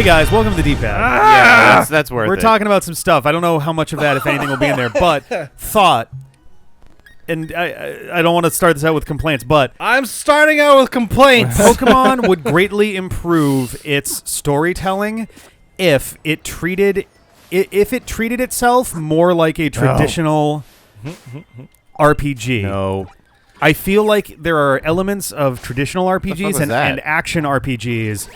Hey guys, welcome to the D-Pad. Yeah, that's worth it. We're talking about some stuff. I don't know how much of that, if anything, will be in there, but thought, and I don't want to start this out with complaints, but I'm starting out with complaints. Pokemon would greatly improve its storytelling if it treated itself more like a traditional RPG. No. I feel like there are elements of traditional RPGs and that? action RPGs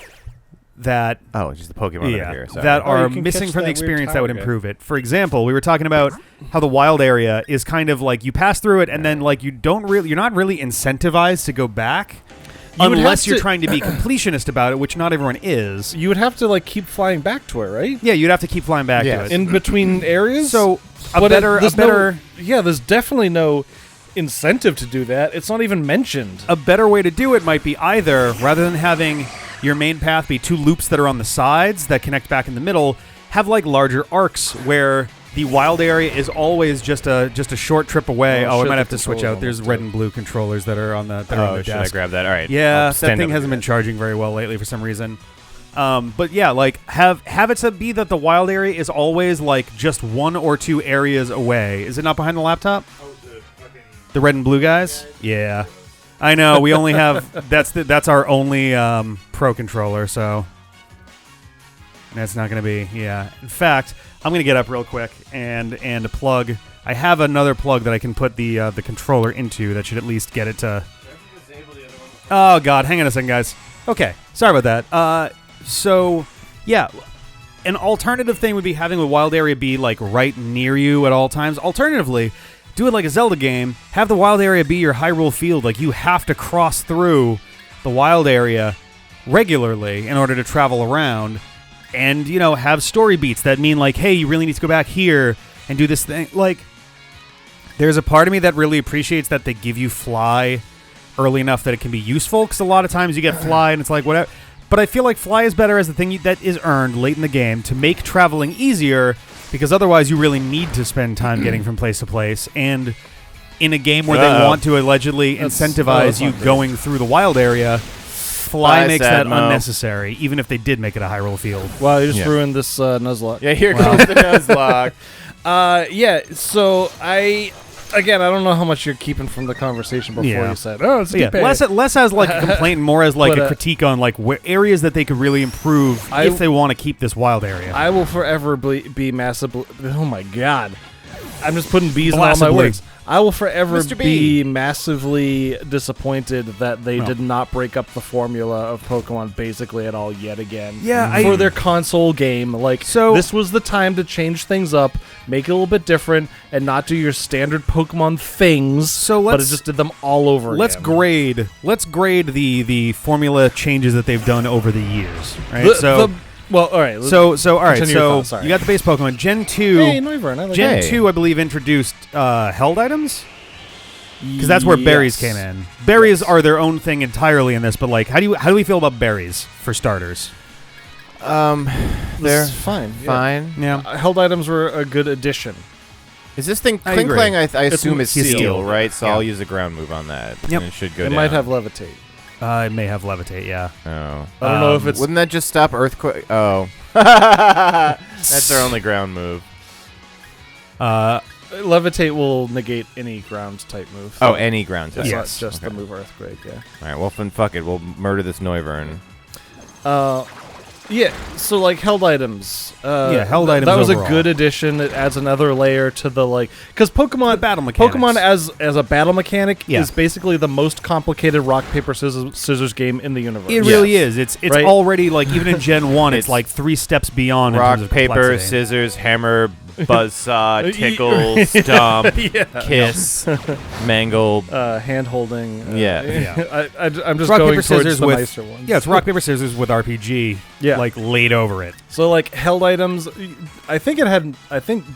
that just the Pokemon over here. Sorry. that are you can missing catch from the that weird experience that would tower guy. improve it. For example, we were talking about how the wild area is kind of like you pass through it and then like you're not really incentivized to go back unless you're trying to be completionist about it, which not everyone is. You would have to like keep flying back to it, right? Yeah, you'd have to keep flying back to it. In between areas. So there's definitely no incentive to do that. It's not even mentioned. A better way to do it might be either, rather than having your main path be two loops that are on the sides that connect back in the middle, have like larger arcs where the wild area is always just a short trip away. I might have to switch out. There's red and blue controllers that are on the should desk. I grab that? All right. Yeah, that thing hasn't been charging very well lately for some reason. But yeah, like have it to be that the wild area is always like just one or two areas away. Is it not behind the laptop? The red and blue guys? Yeah. I know, we only have that's our only pro controller, so that's not going to be, In fact, I'm going to get up real quick and plug. I have another plug that I can put the controller into that should at least get it to. Oh god, hang on a second, guys. Okay, sorry about that. So yeah, an alternative thing would be having the wild area be like right near you at all times. Alternatively, do it like a Zelda game. Have the wild area be your Hyrule field. Like, you have to cross through the wild area regularly in order to travel around. And, have story beats that mean, like, hey, you really need to go back here and do this thing. Like, there's a part of me that really appreciates that they give you Fly early enough that it can be useful. Because a lot of times you get Fly and it's like, whatever. But I feel like Fly is better as the thing that is earned late in the game to make traveling easier. Because otherwise you really need to spend time getting from place to place. And in a game where they want to allegedly incentivize you going through the wild area, Fly makes that unnecessary, even if they did make it a Hyrule field. Wow, you just ruined this Nuzlocke. Yeah, here goes the Nuzlocke. So I don't know how much you're keeping from the conversation before you said, it's a less as like a complaint and more as like a critique on like where areas that they could really improve if they want to keep this wild area. I will forever be massively. Oh my god, I'm just putting bees in all my words. I will forever be massively disappointed that they did not break up the formula of Pokemon basically at all yet again. Yeah, for their console game. Like, so this was the time to change things up, make it a little bit different, and not do your standard Pokemon things. But it just did them all over again. Let's grade the formula changes that they've done over the years. Right. Well, all right. So all right. So thought, you got the base Pokemon. Gen 2. Hey, Noivern, I like Gen 2, I believe, introduced held items. Because that's where berries came in. Berries are their own thing entirely in this. But like, how do we feel about berries for starters? They're fine. Fine. Yeah. Held items were a good addition. Is this thing Kling Klang? I assume is steel, right? So I'll use a ground move on that. Yep. And it should go It down. might have levitate. It may have levitate, yeah. Oh. I don't know if it's... Wouldn't that just stop earthquake? Oh. That's their only ground move. Levitate will negate any ground type move. Oh, any ground type. It's Yes. not just the move earthquake, yeah. All right, well, then fuck it. We'll murder this Noivern. Yeah, so like held items. Held items. That was overall. a good addition. It adds another layer to the because Pokemon The battle mechanics. Pokemon as a battle mechanic Yeah. is basically the most complicated rock paper scissors game in the universe. It really is. It's Right? already like even in Gen 1, it's like 3 steps beyond. Rock, in terms of paper, complexity. scissors, hammer, buzzsaw, tickle, stomp, kiss, mangle. Hand holding. Yeah. I'm just Rock, going paper, towards scissors the with nicer ones. Yeah, it's rock paper scissors with RPG. Yeah. like laid over it. So like held items, I think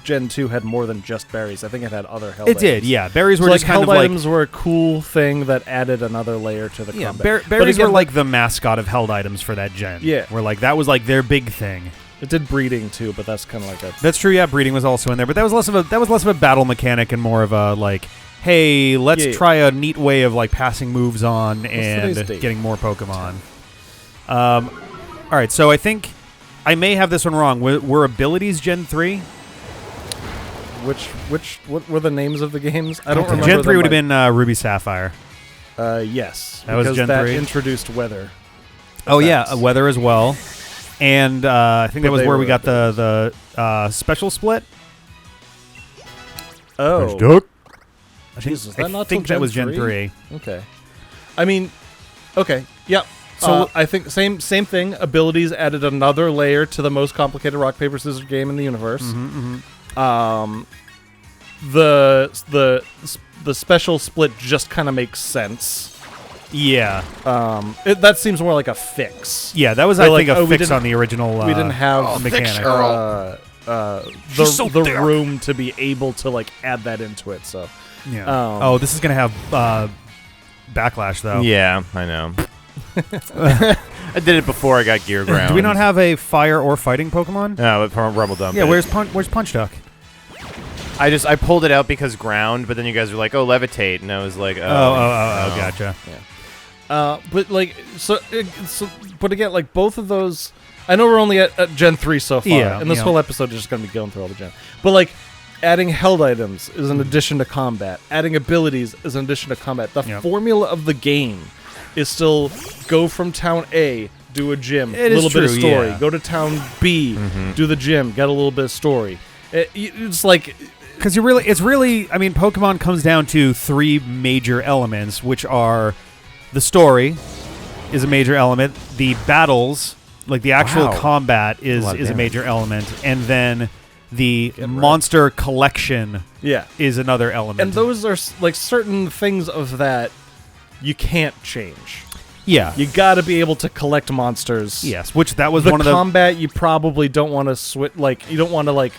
Gen 2 had more than just berries. I think it had other held items. It did, yeah. Berries were So just like kind held of like items were a cool thing that added another layer to the combat. berries again, were like the mascot of held items for that gen. Yeah. where like that was like their big thing. It did breeding too, but that's kind of like a... That's true. Yeah, breeding was also in there, but that was less of a battle mechanic and more of a like, hey, let's try a neat way of like passing moves on and getting more Pokemon. All right, so I think I may have this one wrong. Were abilities Gen 3? What were the names of the games? I don't remember. Gen 3 would have been Ruby Sapphire. Yes. That was Gen 3. Introduced weather. Oh, yeah, weather as well. And I think that was where we got the special split. Oh. Jesus, I think that was Gen 3. Okay. I mean, okay. Yep. So I think same thing. Abilities added another layer to the most complicated rock paper scissors game in the universe. The special split just kind of makes sense. Yeah. That seems more like a fix. Yeah, that was I think a fix on the original. We didn't have mechanic. The room to be able to like add that into it. So yeah. This is gonna have backlash though. Yeah, I know. I did it before I got Gear Ground. Do we not have a fire or fighting Pokemon? No, but Rumble Dump. Yeah, where's Punch Duck? I pulled it out because ground, but then you guys were like, "Oh, levitate," and I was like, "Oh, gotcha." Yeah. But like, but again, like both of those, I know we're only at Gen 3 so far, and this whole episode is just going to be going through all the Gen. But like, adding held items is an addition to combat. Adding abilities is an addition to combat. The formula of the game is still go from town A, do a gym, a little bit of story. Yeah. Go to town B, do the gym, get a little bit of story. It's like... Because it's really, I mean, Pokemon comes down to 3 major elements, which are the story is a major element, the battles, like the actual combat is a major element, and then the monster collection is another element. And those are like certain things of that you can't change. Yeah. You got to be able to collect monsters. Yes, which that was one of the... combat you probably don't want to switch, like, you don't want to,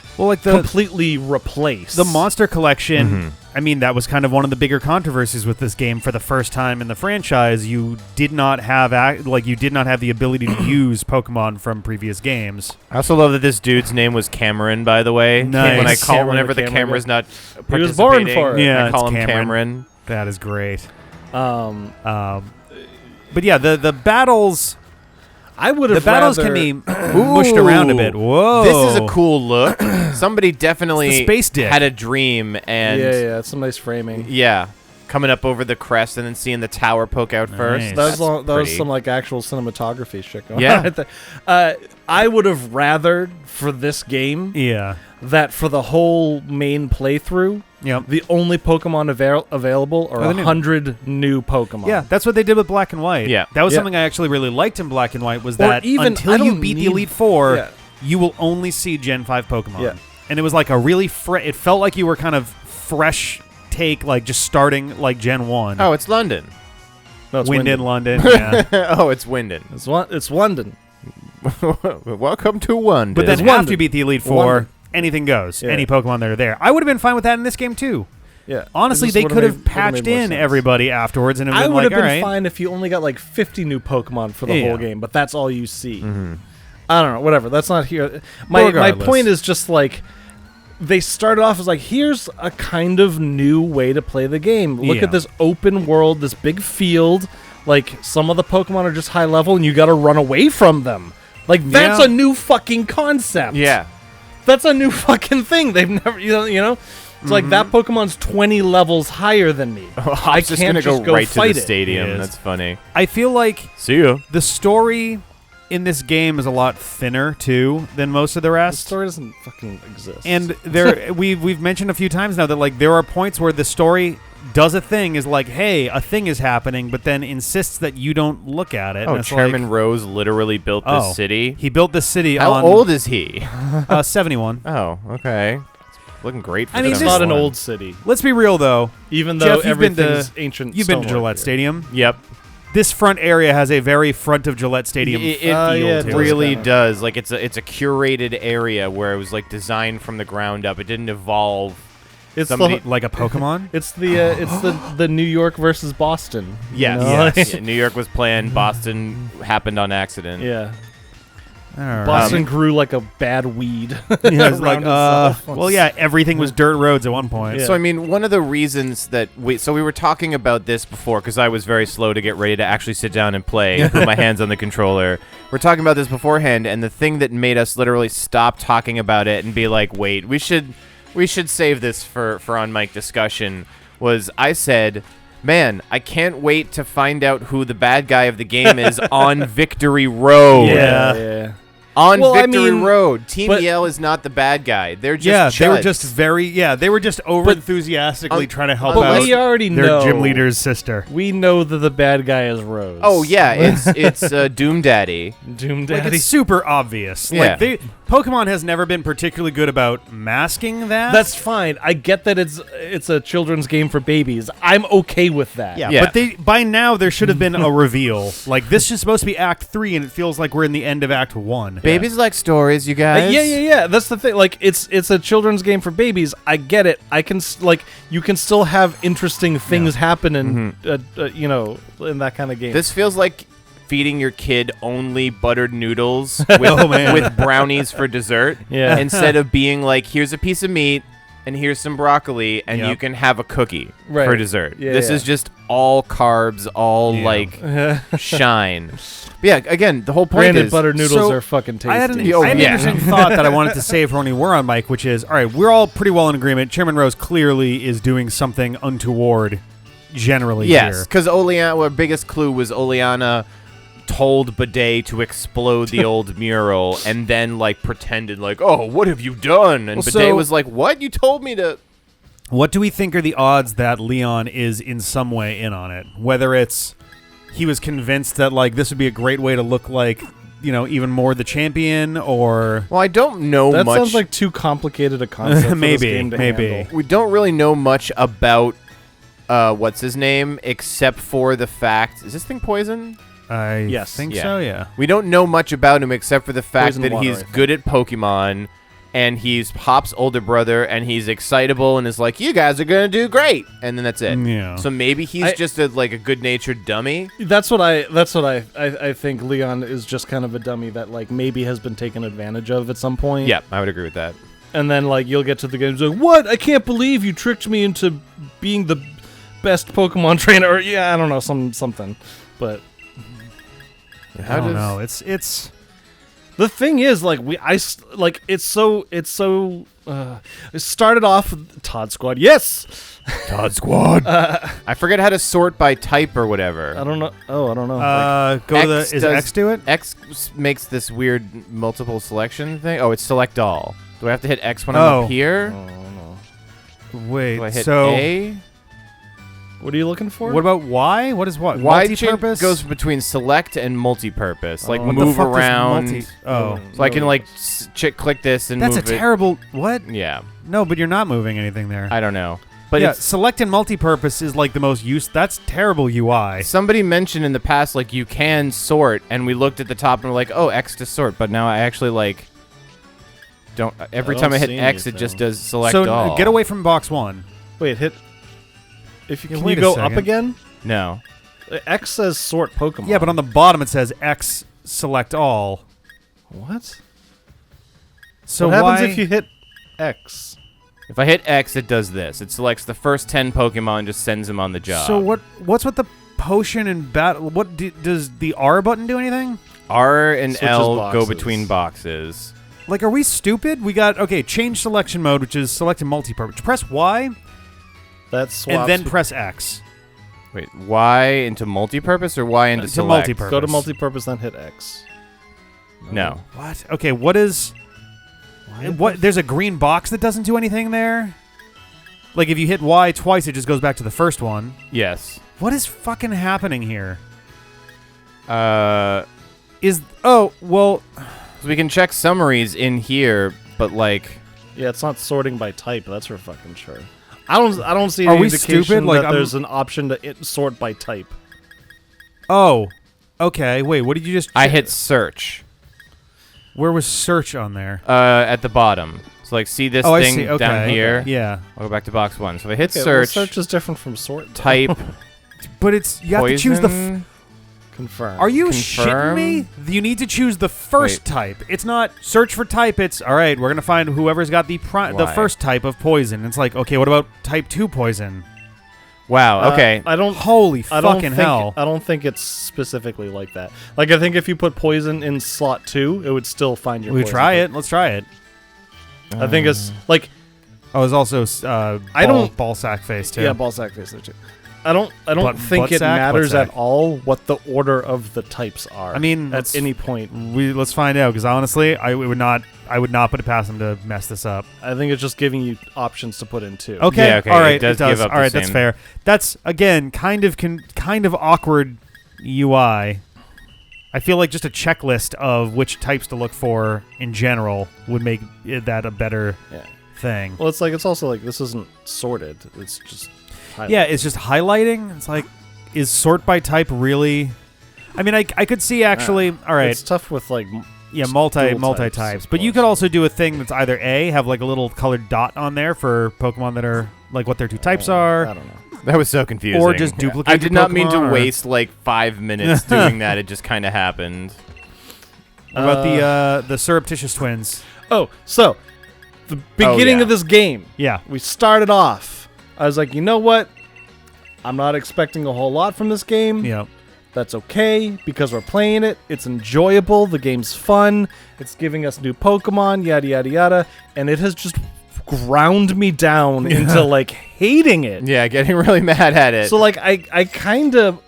completely replace. The monster collection, I mean, that was kind of one of the bigger controversies with this game. For the first time in the franchise, you did not have the ability to use Pokemon from previous games. I also love that this dude's name was Cameron, by the way. Nice. Whenever the camera's not he was born for it. Yeah, I call him Cameron. That is great. But yeah, the battles... The battles can be mushed around a bit. Whoa. This is a cool look. Somebody definitely space dick. had a dream. And yeah, it's some nice framing. Yeah. Coming up over the crest and then seeing the tower poke out first. That was some like actual cinematography shit going on right there. I would have rathered for this game that for the whole main playthrough, the only Pokemon available are 100 new Pokemon. Yeah, that's what they did with Black and White. Yeah. That was something I actually really liked in Black and White was that until you beat the Elite Four, you will only see Gen 5 Pokemon. Yeah. And it was like a really it felt like you were kind of fresh take, like just starting like Gen 1. Oh, it's London. No, it's Wyndon, London. Yeah. Oh, it's Wyndon. It's Wondon. Welcome to Wondon. But then after you beat the Elite Four, anything goes. Any Pokemon that are there. I would have been fine with that in this game too. Yeah. Honestly, they could have patched in everybody afterwards, and it would have been like, all right. I would have been fine if you only got like 50 new Pokemon for the whole game, but that's all you see. I don't know. Whatever. That's not here. My point is just like they started off as like, here's a kind of new way to play the game. Look at this open world, this big field. Like some of the Pokemon are just high level, and you got to run away from them. Like that's a new fucking concept. Yeah. That's a new fucking thing. They've never, you know. It's like that Pokemon's 20 levels higher than me. I just can't gonna go right to the it. stadium. That's funny. I feel like see ya. The story in this game is a lot thinner too than most of the rest. The story doesn't fucking exist. And there, we've mentioned a few times now that like there are points where the story does a thing, is like, hey, a thing is happening, but then insists that you don't look at it. Oh, Chairman Rose literally built this city? He built this city How old is he? 71. Oh, okay. It's looking great for it's not an old city. Let's be real, though. Even though Jeff, everything's ancient. You've been to Gillette Stadium? Yep. This front area has a very front of Gillette Stadium feel. It really does. Like it's a curated area where it was like designed from the ground up. It didn't evolve. It's like a Pokemon. It's the New York versus Boston. Yes. Yes. New York was planned. Boston happened on accident. Yeah. Boston grew like a bad weed. Yeah, it's like, around itself. well, yeah, everything was dirt roads at one point. Yeah. So, I mean, one of the reasons that we were talking about this before, because I was very slow to get ready to actually sit down and play and put my hands on the controller. We're talking about this beforehand, and the thing that made us literally stop talking about it and be like, wait, we should save this for on-mic discussion, was I said, man, I can't wait to find out who the bad guy of the game is on Victory Road. Yeah. On Victory Road, Team Yell is not the bad guy. They're just they were just they were just over enthusiastically trying to help out we already their know. gym leader's sister. We know that the bad guy is Rose. Oh yeah, it's Doom Daddy. Doom Daddy. Like, it's super obvious. Yeah. Like Pokemon has never been particularly good about masking that. That's fine. I get that it's a children's game for babies. I'm okay with that. Yeah, but by now there should have been a reveal. Like, this is supposed to be Act 3, and it feels like we're in the end of Act 1. Babies like stories, you guys. Yeah. That's the thing. Like, it's a children's game for babies. I get it. I can you can still have interesting things happen in in that kind of game. This feels like feeding your kid only buttered noodles with brownies for dessert. Yeah. Instead of being like, here's a piece of meat and here's some broccoli and you can have a cookie for dessert. Yeah, this is just all carbs, all like shine. But yeah, again, the whole point Granted, is buttered noodles are fucking tasty. I had an interesting thought that I wanted to say for when we were on mic, which is, all right, we're all pretty well in agreement. Chairman Rose clearly is doing something untoward generally here. Yes, because our biggest clue was Oleana told Bede to explode the old mural and then like pretended like, oh, what have you done? And Bede was like, what? You told me to. What do we think are the odds that Leon is in some way in on it? Whether it's he was convinced that like this would be a great way to look like, even more the champion, or well, I don't know that much. Sounds like too complicated a concept for this game to handle. We don't really know much about what's his name except for the fact, is this thing poison? I think so, yeah. We don't know much about him except for the fact Poison that water, he's good at Pokemon, and he's Hop's older brother, and he's excitable and is like, you guys are going to do great. And then that's it. Yeah. So maybe he's just a good-natured dummy. That's what I think. Leon is just kind of a dummy that like maybe has been taken advantage of at some point. Yeah, I would agree with that. And then like you'll get to the game like, what? I can't believe you tricked me into being the best Pokemon trainer. Or, I don't know, something. But I don't know. It's the thing is, like it started off with Todd Squad. Yes, Todd Squad. I forget how to sort by type or whatever. I don't know. Oh, I don't know. Is X do it? X makes this weird multiple selection thing. Oh, it's select all. Do I have to hit X when I'm up here? Oh, no. Wait, do I hit so A? What are you looking for? What about Y? What is what? Y Multi-purpose? goes between select and multi-purpose. Like What the move fuck does around. Oh. So I can like click this and That's move a it. terrible... What? Yeah. No, but you're not moving anything there. I don't know. But yeah, it's, select and multi-purpose is like the most use. That's terrible UI. somebody mentioned in the past like you can sort, and we looked at the top and we're like, oh, X to sort. But now I actually like don't. Every time I hit X, it just does select all. So get away from box 1. Wait, hit. If you can wait you go a up second. again? No. X says sort Pokemon. Yeah, but on the bottom it says X select all. What? So what happens why? if you hit X? If I hit X, it does this. It selects the first 10 Pokemon and just sends them on the job. So what's with the potion and battle? What does the R button do anything? R and Switches L boxes. go between boxes. Like, are we stupid? We got change selection mode, which is select and multi-purpose. Press Y That swaps and then with- press X. Wait, Y into multi-purpose or Y into To select? multi-purpose. Go to multi-purpose, then hit X. No. What? Okay, what is? What? There's a green box that doesn't do anything there. Like if you hit Y twice, it just goes back to the first one. Yes. What is fucking happening here? So Well, we can check summaries in here, but like, Yeah, it's not sorting by type. That's for fucking sure. I don't see Are any we indication stupid? Like, that there's an option to sort by type. oh, okay. Wait, what did you just? I hit search Where was search on there? at the bottom. So like, see this Oh, I thing see. Okay. down here? Yeah, I'll go back to box 1. So if I hit Okay, well, search, search is different from sort. type but it's you have to choose the. poison. Confirm. Are you Confirm? shitting me? You need to choose the first type. It's not search for type. It's all right. We're gonna find whoever's got the Why? first type of poison. It's like, okay, what about type 2 poison? Wow. Okay. I don't. Holy I don't fucking think, hell! I don't think it's specifically like that. Like, I think if you put poison in slot 2, it would still find your We poison. try it. Let's try it. I think it's like Oh, there's also ball sack face too. yeah, ball sack face there too. I don't Butt think it sack? matters Butt at all what the order of the types are. I mean, at any point. let's find out, because honestly, I would not put it past them to mess this up. I think it's just giving you options to put in too. Okay, Yeah, okay, all right, it does give up all the right, that's same- fair. That's again kind of awkward UI. I feel like just a checklist of which types to look for in general would make that a better Yeah. thing. Well, it's also like this isn't sorted. It's just highlighted. Yeah, it's just highlighting. It's like, is sort by type really? I mean, I could see actually. All right, It's tough with like yeah, dual multi types, types. of But you course. could also do a thing that's either A, have like a little colored dot on there for Pokemon that are like what their 2 types are. I don't know. That was so confusing. Or just duplicate I did your not mean to Pokemon, or- waste like 5 minutes doing that. It just kind of happened. What about the surreptitious twins? Oh, so the beginning yeah. of this game, Yeah. we started off. I was like, you know what? I'm not expecting a whole lot from this game. Yeah. That's okay because we're playing it. It's enjoyable. The game's fun. It's giving us new Pokemon, yada, yada, yada. And it has just ground me down into like hating it. Yeah, getting really mad at it. So like I kind of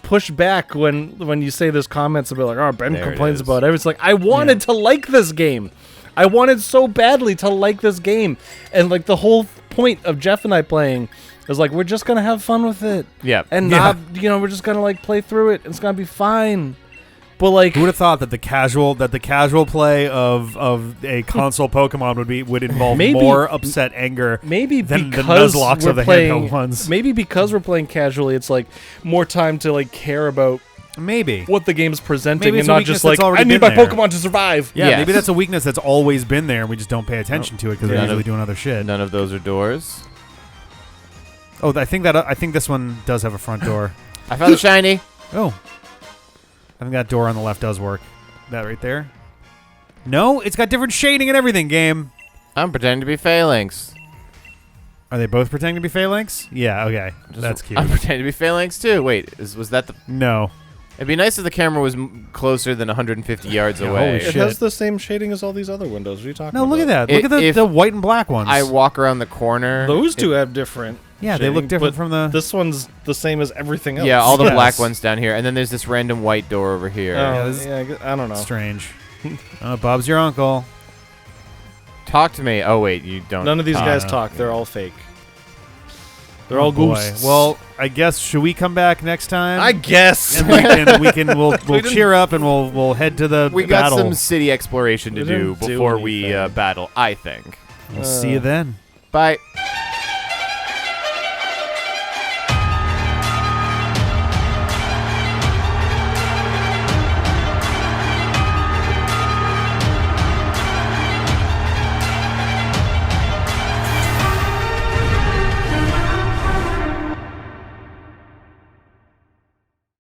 push back when you say there's comments about like, oh, Ben There it complains is. about it. It's like I wanted to like this game. I wanted so badly to like this game. And like the whole point of Geoff and I playing is like we're just gonna have fun with it. yeah. And Yeah. not we're just gonna like play through it. It's gonna be fine. But like Who would have thought that the casual play of a console Pokemon would involve Maybe- more upset anger maybe than the because Nuzlocke we're of the playing, handheld ones? maybe because we're playing casually, it's like more time to like care about Maybe. what the game's presenting Maybe and it's a not weakness just like that's already I need been my there. Pokemon to survive. Yeah, Yes. maybe that's a weakness that's always been there, and we just don't pay attention to it because we're None usually of- doing other shit. None of those are doors. Oh, I think this one does have a front door. I found a shiny. Oh, I think that door on the left does work. That right there. No, it's got different shading and everything. Game. I'm pretending to be Phalanx. Are they both pretending to be Phalanx? Yeah. Okay, that's cute. I'm pretending to be Phalanx too. Wait, was that the? No. It'd be nice if the camera was closer than 150 yards Yeah, away. holy It shit. has the same shading as all these other windows. What are you talking No, about? look at that. If- Look at if the white and black ones. I walk around the corner. Those two have different. Yeah, they shading, look different but from the. This one's the same as everything else. Yeah, all the Yes. black ones down here, and then there's this random white door over here. Oh, Yeah, this is yeah, I don't know. Strange. Bob's your uncle. Talk to me. Oh wait, you don't. None of these Oh, guys no. talk. They're all fake. They're all boy. ghosts. Well, I guess should we come back next time? I guess. and we'll didn't- cheer up and we'll head to the We got battle. some city exploration to We do didn't do before we anything. battle. I think. We'll see you then. Bye.